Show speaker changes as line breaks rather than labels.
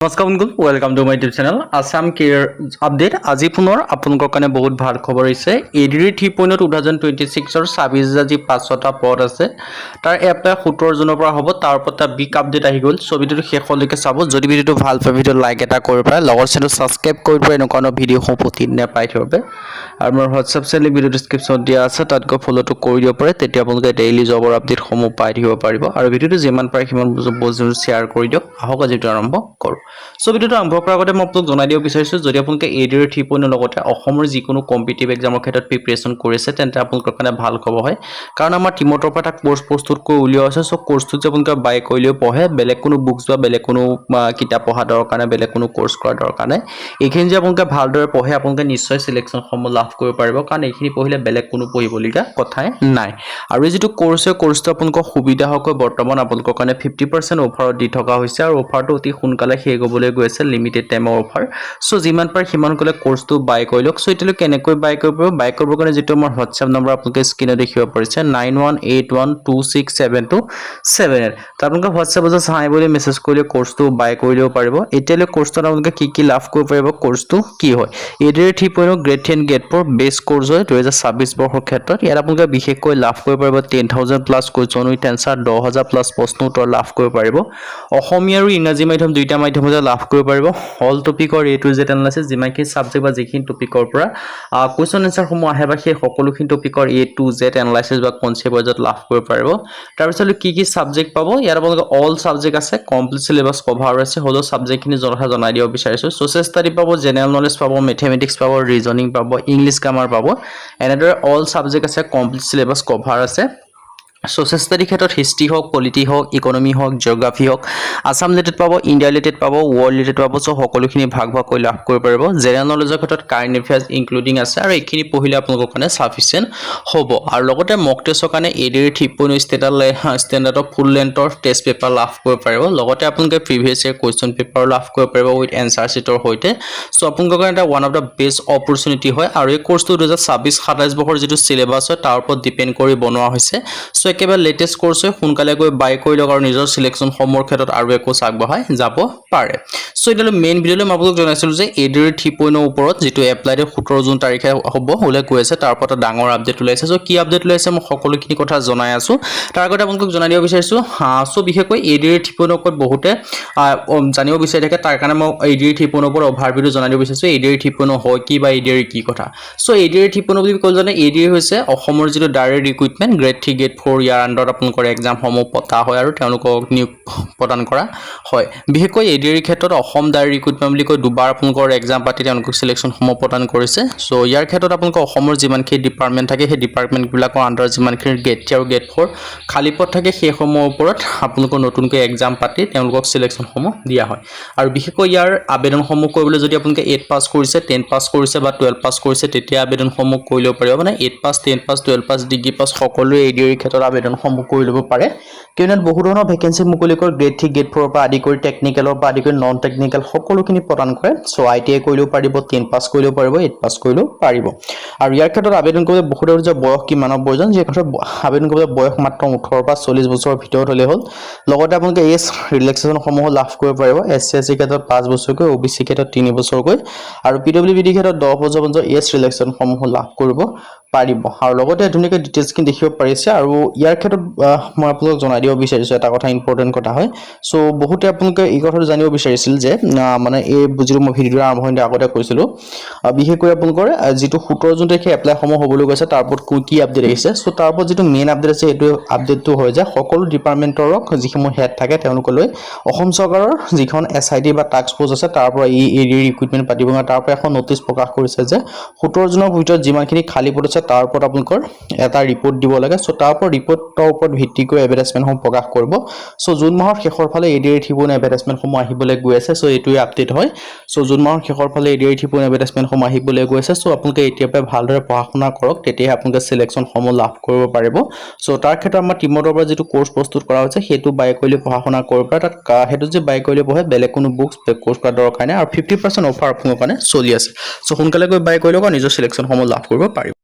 নমস্কাৰ বন্ধু welcome to my YouTube channel Assam career update. আজি পুনৰ আপোনালোকৰ কাৰণে বহুত ভাল খবৰ হৈছে। এডিৰি 3.0 2026 26 যি 5টা পদ আছে তাৰ এপ্লাই 17 জুনৰ পৰা হ'ব। তাৰ ওপৰত এটা বিগ আপডেট আহি গ'ল। সো ভিডিওটো শেষলৈকে চাব। যদি ভিডিওটো ভাল পায় ভিডিও লাইক এটা কৰিব পাৰে, লগৰ চেনেল সাবস্ক্ৰাইব কৰিব পাৰে এনেকুৱা ভিডিও প্ৰতিদিনে পাই থাকিব। আৰু মোৰ হোৱাটছআপ চেনেল ভিডিও ডেসক্ৰিপচনত দিয়া আছে, তাত গৈ ফলোটো কৰি দিব পাৰে। তেতিয়া আপোনালোকে ডেইলি জবৰ আপডেটসমূহ পাই থাকিব পাৰিব। আৰু ভিডিওটো যিমান পাৰে সিমান বস্তু শ্বেয়াৰ কৰি দিয়ক। আহক আজি আৰম্ভ কৰোঁ। সো ভিডিওটো আৰম্ভ কৰাৰ আগতে মই আপোনাক জনাই দিব বিচাৰিছোঁ, যদি আপোনালোকে এডিৰি 3.0 লগতে অসমৰ যিকোনো কম্পিটিটিভ এক্সামৰ ক্ষেত্ৰত প্ৰিপাৰেচন কৰিছে তেন্তে আপোনালোকৰ কাৰণে ভাল খবৰ হয়। কাৰণ আমাৰ টিমৰ পৰা এটা কোৰ্স প্ৰস্তুত কৰি উলিওৱা হৈছে। সো কোৰ্সটো যে আপোনালোকে বাই কৰিলেও পঢ়ে, বেলেগ কোনো বুকছ বা বেলেগ কোনো কিতাপ পঢ়া দৰকাৰ নাই, বেলেগ কোনো কোৰ্স কৰা দৰকাৰ নাই। এইখিনি যে আপোনালোকে ভালদৰে পঢ়ে আপোনালোকে নিশ্চয় সিলেকশনসমূহ লাভ কৰিব পাৰিব। কাৰণ এইখিনি পঢ়িলে বেলেগ কোনো পঢ়িবলগীয়া কথাই নাই। আৰু এই যিটো কোৰ্সটো আপোনালোকৰ সুবিধা হকৈ বৰ্তমান আপোনালোকৰ কাৰণে 50% অফাৰত দি থকা হৈছে। আৰু অফাৰটো অতি সোনকালে শেষ হ'বলৈ গৈ আছে, লিমিটেড টাইমৰ অফাৰ। সো যিমান পাৰে সিমান কলে কোৰ্সটো বাই কৰি লওক। সো এতিয়ালৈ কেনেকৈ বাই কৰিব পাৰিব, বাই কৰিবৰ কাৰণে যিটো আমাৰ হোৱাটছআপ নম্বৰ আপোনালোকে স্ক্ৰীনত দেখিব পাৰিছে 9181267278, তো আপোনালোকে হোৱাটছআপত চাই বুলি মেছেজ কৰিলে কোৰ্সটো বাই কৰি দিব পাৰিব। এতিয়ালৈ কোৰ্সটোত আপোনালোকে কি লাভ কৰিব পাৰিব, কোৰ্সটো কি হয়। এডিৰি 3.0 গ্ৰেড 10 গ্ৰেড 4 বেছ কোৰ্স হয় 2026 বৰ্ষৰ ক্ষেত্ৰত। ইয়াত আপোনালোকে বিশেষকৈ লাভ কৰিব পাৰিব 10,000 plus question with answer, 10,000 plus প্ৰশ্ন উত্তৰ লাভ কৰিব পাৰিব। অসমীয়া আৰু ইংৰাজী মাধ্যম দুইটা মাধ্যমতে লাভ কৰিব পাৰিব। অল টপিকৰ A to Z এনালাইসিস, যিমানখিনি সাবজেক্ট বা যিখিনি টপিকৰ পৰা কুৱেশ্যন এনসাৰসমূহ আহে বা সেই সকলোখিনি টপিকৰ A to Z এনালাইসিস বা কনসেপ্ট ৱাইজত লাভ কৰিব পাৰিব। তাৰপিছত কি সাবজেক্ট পাব, ইয়াত আপোনালোকে অল সাবজেক্ট আছে, কমপ্লিট সিলেবাস কভাৰ আছে। হলো সাবজেক্টখিনি জনাই দিব বিচাৰিছো। সোশ্যাল ষ্টাডি পাব, জেনাৰেল নলেজ পাব, মেথমেটিক্স পাব, ৰিজনিং পাব, ইংলিশ গ্ৰামাৰ পাব। এনেদৰে অল সাবজেক্ট আছে, কমপ্লিট সিলেবাস কভাৰ আছে। সোশ্যাল ষ্টাডি ক্ষেত্ৰত হিষ্ট্ৰি হওক, পলিটি হওক, ইকনমি হওক, জিঅ'গ্ৰাফি হওক, আসাম ৰিলেটেড পাব, ইণ্ডিয়া ৰিলেটেড পাব, ৱৰ্ল্ড ৰিলেটেড পাব। সো সকলোখিনি ভাগ কৰি লাভ কৰিব পাৰিব। জেনাৰেল নলেজৰ ক্ষেত্ৰত কাৰেণ্ট এফেয়াৰ্স ইনক্লুডিং আছে, আৰু এইখিনি পঢ়িলে আপোনালোকৰ কাৰণে সাফিচিয়েন্ট হ'ব। আৰু লগতে মক টেষ্টৰ কাৰণে এডিৰি 3.0 ষ্টেণ্ডাৰ্ডৰ ফুল লেন্থৰ টেষ্ট পেপাৰ লাভ কৰিব পাৰিব। লগতে আপোনালোকে প্ৰিভিয়াছ ইয়াৰ কুৱেশ্যন পেপাৰ লাভ কৰিব পাৰিব উইথ এনসাৰ শিটৰ সৈতে। সো আপোনালোকৰ কাৰণে এটা one of the best opportunity হয়। আৰু এই কোৰ্সটো 2026-27 বৰ্ষৰ যিটো সিলেবাস হয় তাৰ ওপৰত ডিপেণ্ড কৰি বনোৱা হৈছে। সো একেবাৰে লেটেষ্ট কোৰ্স হয়, সোনকালে গৈ বাই কৰি লওক আৰু নিজৰ সিলেকশনসমূহৰ ক্ষেত্ৰত আৰু একো আগবঢ়াই যাব পাৰে। সো এতিয়ালৈ মেইন ভিডিঅ'লৈ মই আপোনালোক জনাইছিলোঁ যে এডিৰি 3.0 ওপৰত যিটো এপ্লাই 17 জুন তাৰিখে হ'ব ওলাই গৈ আছে, তাৰ ওপৰত ডাঙৰ আপডেট ওলাইছে। সো কি আপডেট ওলাইছে মই সকলোখিনি কথা জনাই আছোঁ। তাৰ আগতে আপোনালোকক জনাই দিব বিচাৰিছোঁ, সো বিশেষকৈ এডিৰি 3.0 ওপৰত বহুতে জানিব বিচাৰি থাকে। তাৰ কাৰণে মই এডিৰি 3.0 ওপৰত অভাৰভিউ জনাই দিব বিচাৰিছোঁ। এডিৰি 3.0 হয় কি বা এডিৰি কি কথা। সো এডিৰি 3.0 বুলি ক'লে জানে এডিৰি হৈছে অসমৰ যিটো ডাইৰেক্ট ৰিক্ৰুইটমেণ্ট গ্ৰেড 3 গ্ৰেড 4 ইয়াৰ আণ্ডাৰত আপোনালোকৰ এক্সামসমূহ পতা হয় আৰু তেওঁলোকক নিয়োগ প্ৰদান কৰা হয়। বিশেষকৈ এডিৰিৰ ক্ষেত্ৰত অসম ডাইৰেক্ট ৰিক্ৰুইটমেণ্ট বুলি কৈ দুবাৰ আপোনালোকৰ এক্সাম পাতি তেওঁলোকক সিলেকশনসমূহ প্ৰদান কৰিছে। সো ইয়াৰ ক্ষেত্ৰত আপোনালোকৰ অসমৰ যিমানখিনি ডিপাৰ্টমেণ্ট থাকে সেই ডিপাৰ্টমেণ্টবিলাকৰ আণ্ডাৰত যিমানখিনি গ্ৰেড 3 আৰু গ্ৰেড 4 খালী পদ থাকে সেইসমূহৰ ওপৰত আপোনালোকৰ নতুনকৈ এক্সাম পাতি তেওঁলোকক সিলেকশনসমূহ দিয়া হয়। আৰু বিশেষকৈ ইয়াৰ আবেদনসমূহ কৰিবলৈ যদি আপোনালোকে 8 পাছ কৰিছে, 10 পাছ কৰিছে বা 12 পাছ কৰিছে তেতিয়া আবেদনসমূহ কৰি ল'ব পাৰিব। মানে 8 পাছ, 10 পাছ, 12 পাছ, ডিগ্ৰী পাছ সকলোৱে এডিৰিৰ ক্ষেত্ৰত আবেদনসমূহ কৰি ল'ব পাৰে। কিয়নো বহু ধৰণৰ ভেকেঞ্চি মুকলি কৰি গ্ৰেড 3 গ্ৰেড 4 পৰা আদি কৰি টেকনিকেলৰ পৰা আদি কৰি নন টেকনিকেল সকলোখিনি প্ৰদান কৰে। সো ITI কৰিলেও পাৰিব, 10 পাছ কৰিলেও পাৰিব, 8 পাছ কৰিলেও পাৰিব। আৰু ইয়াৰ ক্ষেত্ৰত আবেদন কৰিবলৈ বহুতৰ যে বয়স কিমানৰ প্ৰয়োজন, যে ক্ষেত্ৰত আবেদন কৰিবলৈ বয়স মাত্ৰ 18 পৰা 40 বছৰৰ ভিতৰত হ'লে হ'ল। লগতে আপোনালোকে এজ ৰিলেক্সেশ্যনসমূহ লাভ কৰিব পাৰিব। SC SC ক্ষেত্ৰত 5 বছৰকৈ, OBC ক্ষেত্ৰত 3 বছৰকৈ, আৰু PWBD ক্ষেত্ৰত 10 বছৰ এজ ৰিলেক্সেশ্যনসমূহ লাভ কৰিব পাৰিব। আৰু লগতে ধুনীয়াকৈ ডিটেইলছখিনি দেখিব পাৰিছে। আৰু ইয়াৰ ক্ষেত্ৰত মই আপোনালোকক জনাই দিব বিচাৰিছোঁ এটা কথা, ইম্পৰ্টেণ্ট কথা হয়। সো বহুতে আপোনালোকে এই কথাটো জানিব বিচাৰিছিল যে মানে এই যিটো মই ভিডিঅ'ৰ আৰম্ভণিতে আগতে কৈছিলোঁ, বিশেষকৈ আপোনালোকৰ যিটো 17 জুন তাৰিখে এপ্লাইসমূহ হ'বলৈ গৈছে তাৰ ওপৰত কি আপডেট আহিছে। সো তাৰ ওপৰত যিটো মেইন আপডেট আছে এইটো আপডেটটো হয় যে সকলো ডিপাৰ্টমেণ্টৰ যিসমূহ হেড থাকে তেওঁলোকলৈ অসম চৰকাৰৰ যিখন SIT বা টাস্ক ফ'ৰ্চ আছে তাৰ পৰা এডিৰি ৰিক্ৰুইটমেণ্ট পাতিব। তাৰ পৰা এখন নটিচ প্ৰকাশ কৰিছে যে 17 জুনৰ ভিতৰত যিমানখিনি খালী পদ আছে তাৰ ওপৰত আপোনালোকৰ এটা ৰিপৰ্ট দিব লাগে। সো তাৰ ওপৰত ৰিপৰ্টৰ ওপৰত ভিত্তি কৰি এডভাৰটাইজমেণ্টসমূহ প্ৰকাশ কৰিব। সো জুন মাহৰ শেষৰ ফালে এডিৰি 3.0 এডভাৰটাইজমেণ্টসমূহ আহিবলৈ গৈ আছে। সো এইটোৱে আপডেট হয়। সো জুন মাহৰ শেষৰ ফালে এডিৰি 3.0 এডভাৰটাইজমেণ্টসমূহ আহিবলৈ গৈ আছে। সো আপোনালোকে এতিয়াৰ পৰা ভালদৰে পঢ়া শুনা কৰক, তেতিয়াহে আপোনালোকে সিলেকশনসমূহ লাভ কৰিব পাৰিব। সো তাৰ ক্ষেত্ৰত আমাৰ টিমৰ পৰা যিটো কোৰ্স প্ৰস্তুত কৰা হৈছে সেইটো বাই কৰিলে পঢ়া শুনা কৰিব পাৰে। তাত সেইটো যে বাই কৰিলে পঢ়ে বেলেগ কোনো বুকছ কোৰ্স কৰা দৰকাৰ নাই। আৰু 50% অফাৰ আপোনালোকৰ কাৰণে চলি আছে। সো সোনকালে গৈ বাই কৰি লওক আৰু নিজৰ সিলেকশনসমূহ লাভ কৰিব পাৰিব।